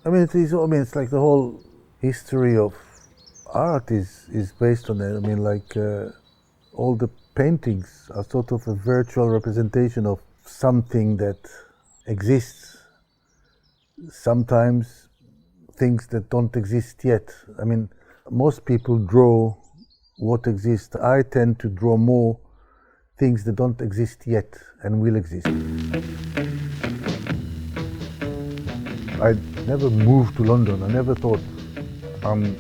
I mean, it's like the whole history of art is based on it. I mean, like all the paintings are sort of a virtual representation of something that exists. Sometimes things that don't exist yet. I mean, most people draw what exists. I tend to draw more things that don't exist yet and will exist. I never moved to London. I never thought I'm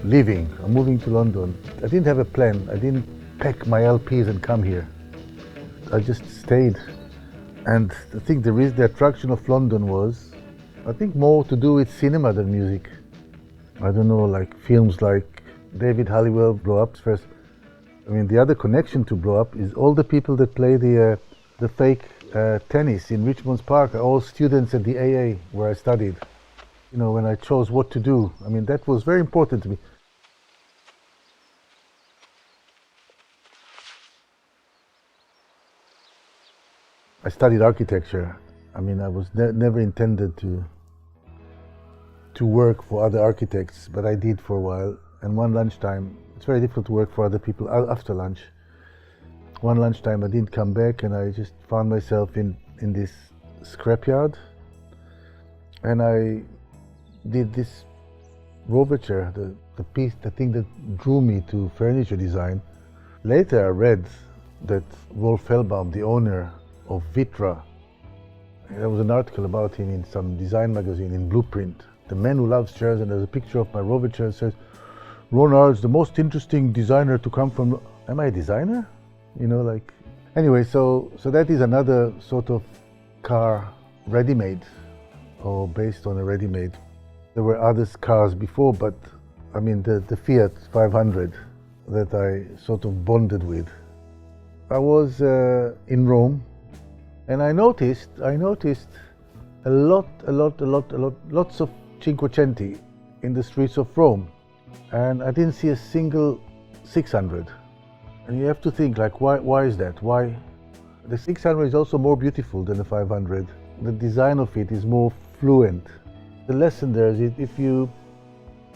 leaving, I'm moving to London. I didn't have a plan. I didn't pack my LPs and come here. I just stayed. And I think the attraction of London was, I think, more to do with cinema than music. I don't know, like films like David Halliwell, Blow Up first. I mean, the other connection to Blow Up is all the people that play the fake tennis in Richmond's Park are all students at the AA where I studied. You know, when I chose what to do, I mean, that was very important to me. I studied architecture. I mean, I was never intended to work for other architects, but I did for a while. And one lunchtime, it's very difficult to work for other people after lunch. One lunchtime I didn't come back and I just found myself in this scrapyard. And I did this rover chair, the thing that drew me to furniture design. Later I read that Rolf Hellbaum, the owner of Vitra, there was an article about him in some design magazine in Blueprint. The Man Who Loves Chairs, and there's a picture of my rover chair that says, Ron Arad, the most interesting designer to come from. Am I a designer? You know, like. Anyway, so that is another sort of car, ready-made, or based on a ready-made. There were other cars before, but I mean the Fiat 500 that I sort of bonded with. I was in Rome, and I noticed lots of Cinquecenti in the streets of Rome, and I didn't see a single 600. And you have to think, like, why is that? Why? The 600 is also more beautiful than the 500. The design of it is more fluent. The lesson there is if you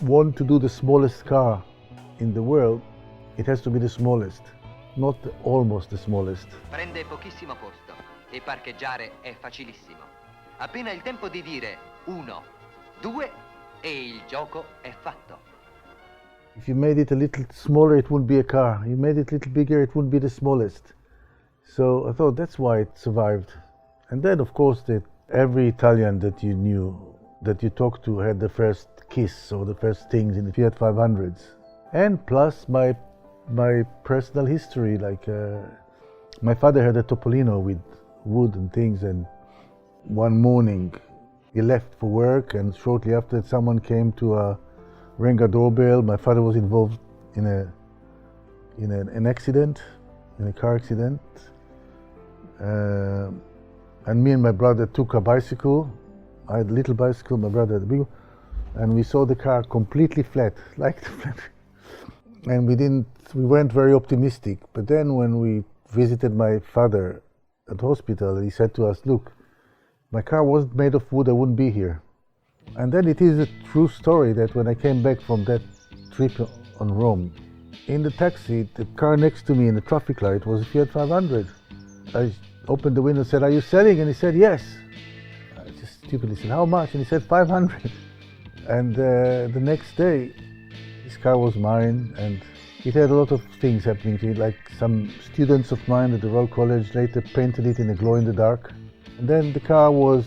want to do the smallest car in the world, it has to be the smallest, not almost the smallest. Prende pochissimo posto e parcheggiare è facilissimo. Appena il tempo di dire 1, 2 e il gioco è fatto. If you made it a little smaller, it wouldn't be a car. You made it a little bigger, it wouldn't be the smallest. So I thought that's why it survived. And then, of course, that every Italian that you knew, that you talked to, had the first kiss or the first things in the Fiat 500s. And plus my personal history, like my father had a Topolino with wood and things, and one morning he left for work, and shortly after someone came to ring a doorbell. My father was involved in an accident, in a car accident, and me and my brother took a bicycle. I had a little bicycle, my brother had a big one, and we saw the car completely flat, like the flat. And we weren't very optimistic. But then when we visited my father at hospital, he said to us, look, my car wasn't made of wood, I wouldn't be here. And then it is a true story that when I came back from that trip on Rome, in the taxi, the car next to me in the traffic light was a Fiat 500. I opened the window and said, are you selling? And he said, yes. I just stupidly said, how much? And he said, 500. And the next day, this car was mine, and it had a lot of things happening to it, like some students of mine at the Royal College later painted it in a glow-in-the-dark. And then the car was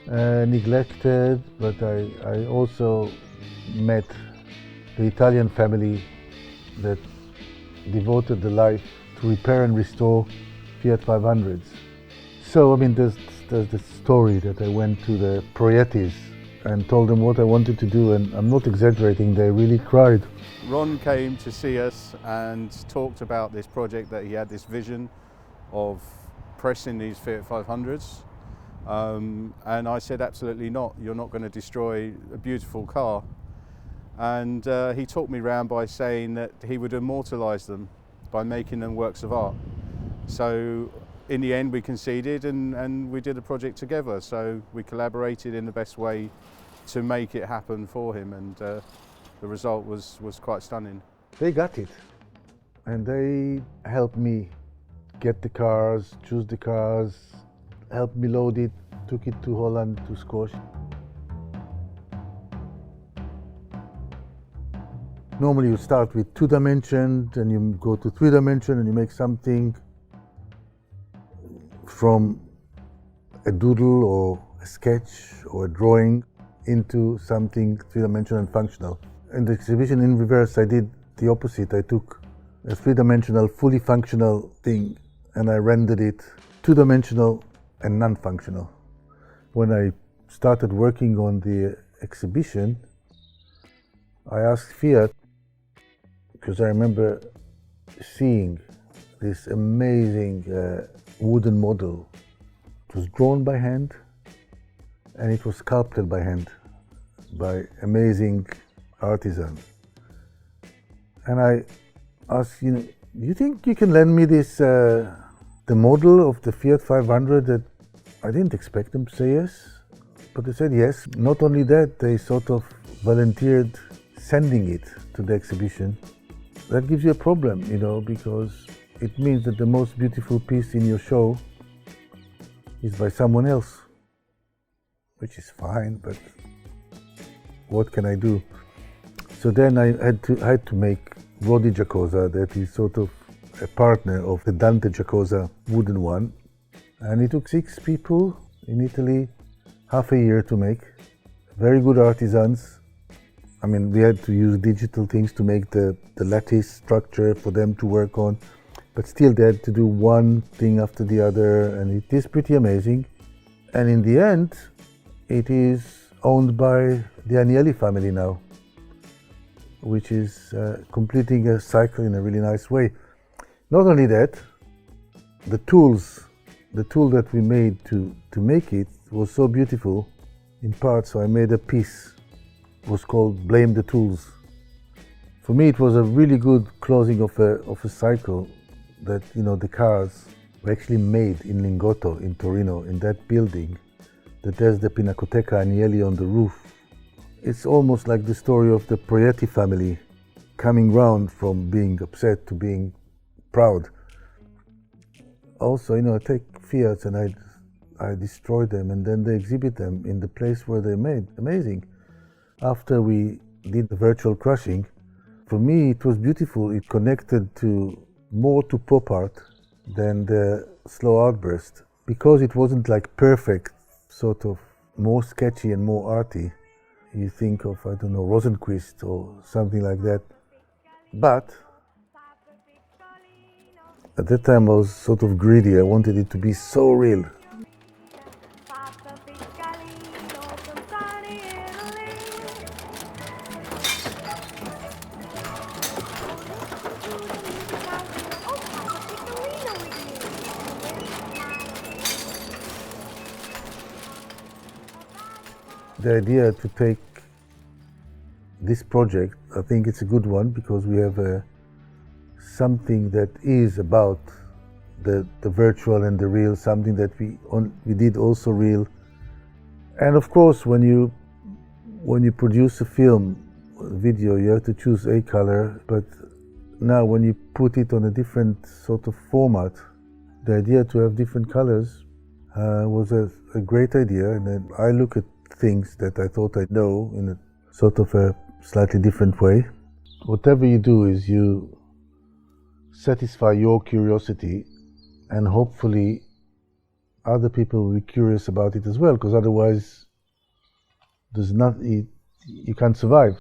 neglected, but I also met the Italian family that devoted the life to repair and restore Fiat 500s. So, I mean, there's the story that I went to the Proiettis and told them what I wanted to do, and I'm not exaggerating, they really cried. Ron came to see us and talked about this project, that he had this vision of pressing these Fiat 500s. And I said, absolutely not, you're not going to destroy a beautiful car. And he talked me round by saying that he would immortalise them by making them works of art. So in the end we conceded and we did a project together. So we collaborated in the best way to make it happen for him, and the result was quite stunning. They got it, and they helped me get the cars, choose the cars, helped me load it, took it to Holland, to Scosh. Normally you start with 2-dimension, and you go to 3-dimension, and you make something from a doodle or a sketch or a drawing into something 3-dimensional and functional. In the exhibition in reverse, I did the opposite. I took a 3-dimensional, fully functional thing, and I rendered it 2-dimensional and non-functional. When I started working on the exhibition, I asked Fiat, because I remember seeing this amazing wooden model. It was drawn by hand, and it was sculpted by hand by amazing artisans. And I asked, do you think you can lend me this, the model of the Fiat 500? That I didn't expect them to say yes, but they said yes. Not only that, they sort of volunteered sending it to the exhibition. That gives you a problem, because it means that the most beautiful piece in your show is by someone else, which is fine, but what can I do? So then I had to make Rodi Giacosa, that is sort of a partner of the Dante Giacosa wooden one. And it took 6 people in Italy, half a year to make. Very good artisans. I mean, we had to use digital things to make the lattice structure for them to work on, but still they had to do one thing after the other, and it is pretty amazing. And in the end, it is owned by the Agnelli family now, which is completing a cycle in a really nice way. Not only that, the tool that we made to make it was so beautiful in parts, so I made a piece. It was called Blame the Tools. For me, it was a really good closing of a cycle, that the cars were actually made in Lingotto in Torino, in that building that has the Pinacoteca Agnelli on the roof. It's almost like the story of the Proietti family coming round from being upset to being proud. Also, I take Fiats and I destroy them, and then they exhibit them in the place where they're made. Amazing. After we did the virtual crushing, for me it was beautiful. It connected more to pop art than the slow outburst, because it wasn't like perfect, sort of more sketchy and more arty. You think of, I don't know, Rosenquist or something like that. But at that time I was sort of greedy. I wanted it to be so real. The idea to take this project, I think it's a good one, because we have something that is about the virtual and the real, something that we did also real. And of course, when you produce a film, a video, you have to choose a color, but now when you put it on a different sort of format, the idea to have different colors was a great idea. And then I look at things that I thought I'd know in a sort of a slightly different way. Whatever you do is you satisfy your curiosity, and hopefully other people will be curious about it as well, because otherwise you can't survive.